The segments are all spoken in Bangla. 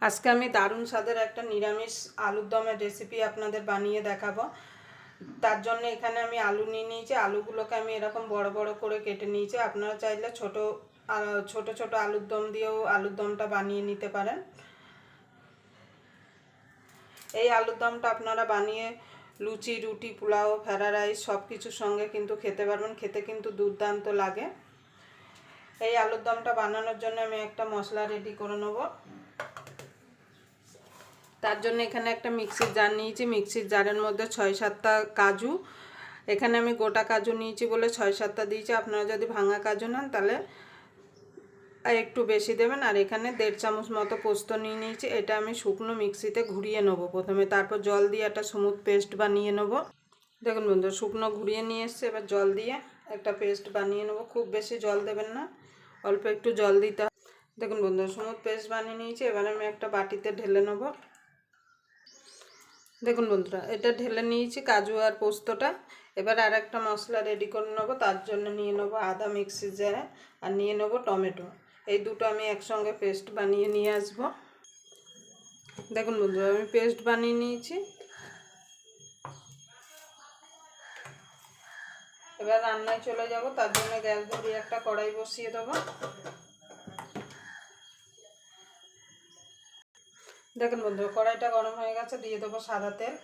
আজকে আমি দারুণ স্বাদের একটা নিরামিষ আলুর দমের রেসিপি আপনাদের বানিয়ে দেখাবো। তার জন্য এখানে আমি আলু নিয়ে নিয়েছি। আলুগুলোকে আমি এরকম বড় বড় করে কেটে নিয়েছি। আপনারা চাইলে ছোট ছোট আলুর দম দিয়েও আলুর দমটা বানিয়ে নিতে পারেন। এই আলুর দমটা আপনারা বানিয়ে লুচি, রুটি, পোলাও, ফ্রাইড রাইস সব কিছুর সঙ্গে কিন্তু খেতে পারবেন। খেতে কিন্তু দুর্দান্ত লাগে। এই আলুর দমটা বানানোর জন্য আমি একটা মশলা রেডি করে নেব। তার জন্য এখানে একটা মিক্সির জার নিয়েছি। মিক্সির জারের মধ্যে 6-7টা কাজু, এখানে আমি গোটা কাজু নিয়েছি বলে 6-7টা দিয়েছি। আপনারা যদি ভাঙা কাজু নেন তাহলে একটু বেশি দেবেন। আর এখানে 1.5 চামচ মতো পোস্ত নিয়ে নিয়েছি। এটা আমি শুকনো মিক্সিতে ঘুরিয়ে নেব প্রথমে, তারপর জল দিয়ে একটা স্মুথ পেস্ট বানিয়ে নেব। দেখুন বন্ধু, শুকনো ঘুরিয়ে নিয়ে এসছে। এবার জল দিয়ে একটা পেস্ট বানিয়ে নেব। খুব বেশি জল দেবেন না, অল্প একটু জল দিতে হবে। দেখুন বন্ধু, স্মুথ পেস্ট বানিয়ে নিয়েছি। এবার আমি একটা বাটিতে ঢেলে নেব। দেখুন বন্ধুরা, এটা ঢেলে নিয়েছি কাজু আর পোস্তটা। এবার আর একটা মশলা রেডি করে নেবো। তার জন্য নিয়ে নেবো আদা মিক্সির জারে, আর নিয়ে নেবো টমেটো। এই দুটো আমি একসঙ্গে পেস্ট বানিয়ে নিয়ে আসবো। দেখুন বন্ধুরা, আমি পেস্ট বানিয়ে নিয়েছি। এবার রান্নায় চলে যাব। তার জন্য গ্যাস ধরিয়ে একটা কড়াই বসিয়ে দেবো। দেখুন বন্ধুরা, কড়াইটা গরম হয়ে গেছে। দিয়ে দেবো সাদা তেল।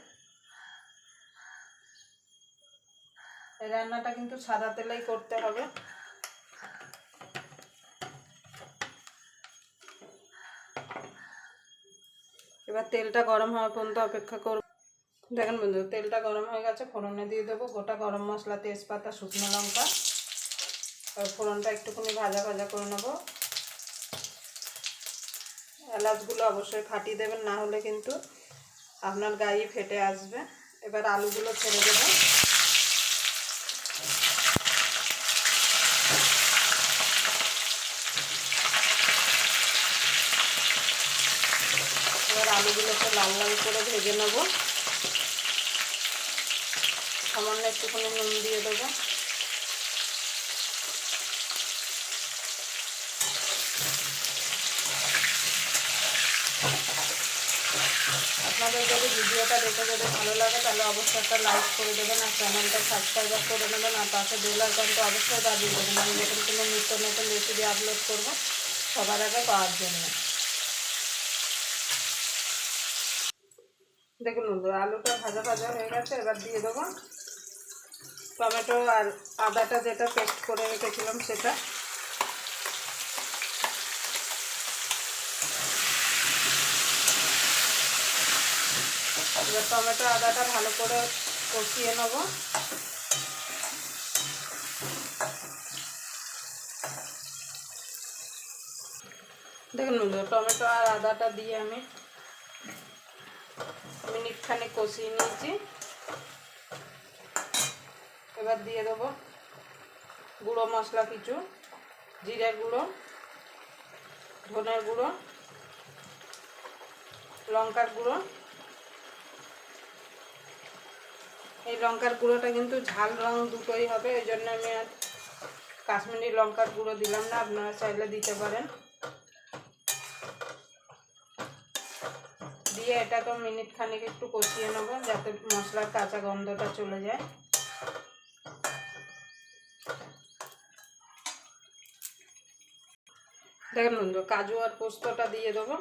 এই রান্নাটা কিন্তু সাদা তেলেই করতে হবে। এবার তেলটা গরম হওয়া পর্যন্ত অপেক্ষা করব। দেখুন বন্ধু, তেলটা গরম হয়ে গেছে। ফোড়নে দিয়ে দেবো গোটা গরম মশলা, তেজপাতা, শুকনো লঙ্কা। ফোড়নটা একটুখানি ভাজা ভাজা করে নেব। এলাচগুলো অবশ্যই ফাটিয়ে দেবেন, না হলে কিন্তু আপনার গায়ে ফেটে আসবে। এবার আলুগুলো ছেড়ে দেবো। এবার আলুগুলোকে লাল লাল করে ভেজে নেব। সামান্য একটুখানি নুন দিয়ে দেবো। আপনাদের যদি ভিডিওটা দেখে যদি ভালো লাগে তাহলে অবশ্যই একটা লাইক করে দেবেন, আর চ্যানেলটা সাবস্ক্রাইব করে নেবেন, আর পাশে বেল আইকনটা অবশ্যই বাজিয়ে দেবেন। আমি যখন কোনো নিত্য নতুন রেসিপি আপলোড করব সবার আগে পাওয়ার জন্য। দেখুন বন্ধুরা, আলুটা ভাজা ভাজা হয়ে গেছে। এবার দিয়ে দেবো টমেটো আর আদাটা যেটা পেস্ট করে রেখেছিলাম সেটা। এবার টমেটো আদাটা ভালো করে কষিয়ে নেব। দেখুন বন্ধুরা, টমেটো আর আদাটা দিয়ে আমি মিনিটখানে কষিয়ে নিয়েছি। এবার দিয়ে দেবো গুঁড়ো মশলা কিছু, জিরের গুঁড়ো, ধনের গুঁড়ো, লঙ্কার গুঁড়ো। এই লঙ্কার গুঁড়োটা কিন্তু ঝাল রং দুটোই হবে, ওই জন্য আমি আর কাশ্মীরি লঙ্কার গুঁড়ো দিলাম না, আপনারা চাইলে দিতে পারেন। দিয়ে এটাকে মিনিট খানিক একটু কষিয়ে নেব যাতে মশলার কাঁচা গন্ধটা চলে যায়। দেখুন বন্ধু, কাজু আর পোস্তটা দিয়ে দেবো।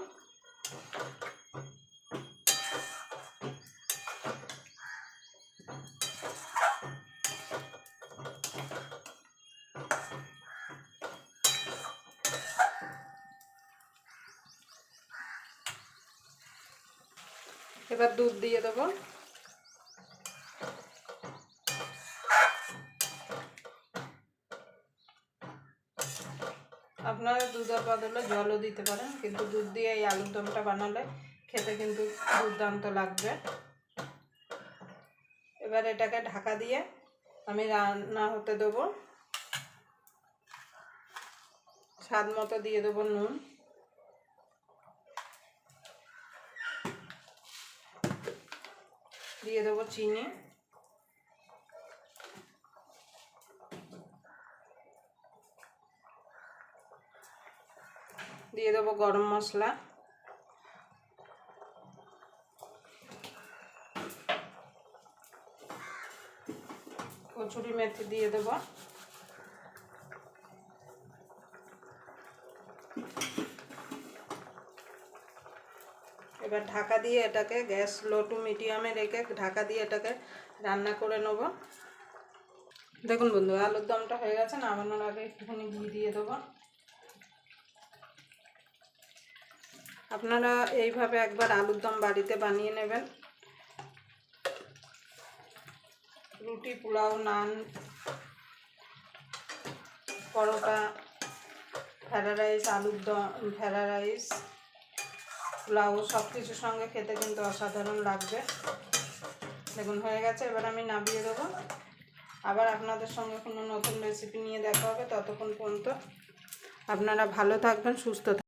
এবার দুধ দিয়ে দেবো। আপনারা দুধের বদলে জলও দিতে পারেন, কিন্তু দুধ দিয়ে এই আলুর দমটা বানালে খেতে কিন্তু দুর্দান্ত লাগবে। এবার এটাকে ঢাকা দিয়ে আমি রান্না হতে দেবো। স্বাদ মতো দিয়ে দেবো নুন, দিয়ে দেবো চিনি, দিয়ে দেবো গরম মশলা, কচুরি মেথি দিয়ে দেব। এবার ঢাকা দিয়ে এটাকে গ্যাস লো টু মিডিয়ামে রেখে ঢাকা দিয়ে এটাকে রান্না করে নেব। দেখুন বন্ধু, আলুর দমটা হয়ে গেছে। নামানোর আগে একটুখানি ঘি দিয়ে দেবো। আপনারা এইভাবে একবার আলুর দম বাড়িতে বানিয়ে নেবেন। রুটি, পোলাও, নান, পরোটা, ফ্রাইড রাইস, আলুর দম, ফ্রাইড রাইস, পোলাও সব কিছুর সঙ্গে খেতে কিন্তু অসাধারণ লাগবে। দেখুন হয়ে গেছে। এবার আমি নামিয়ে দেবো। আবার আপনাদের সঙ্গে কোনো নতুন রেসিপি নিয়ে দেখা হবে। ততক্ষণ পর্যন্ত আপনারা ভালো থাকবেন, সুস্থ থাকবেন।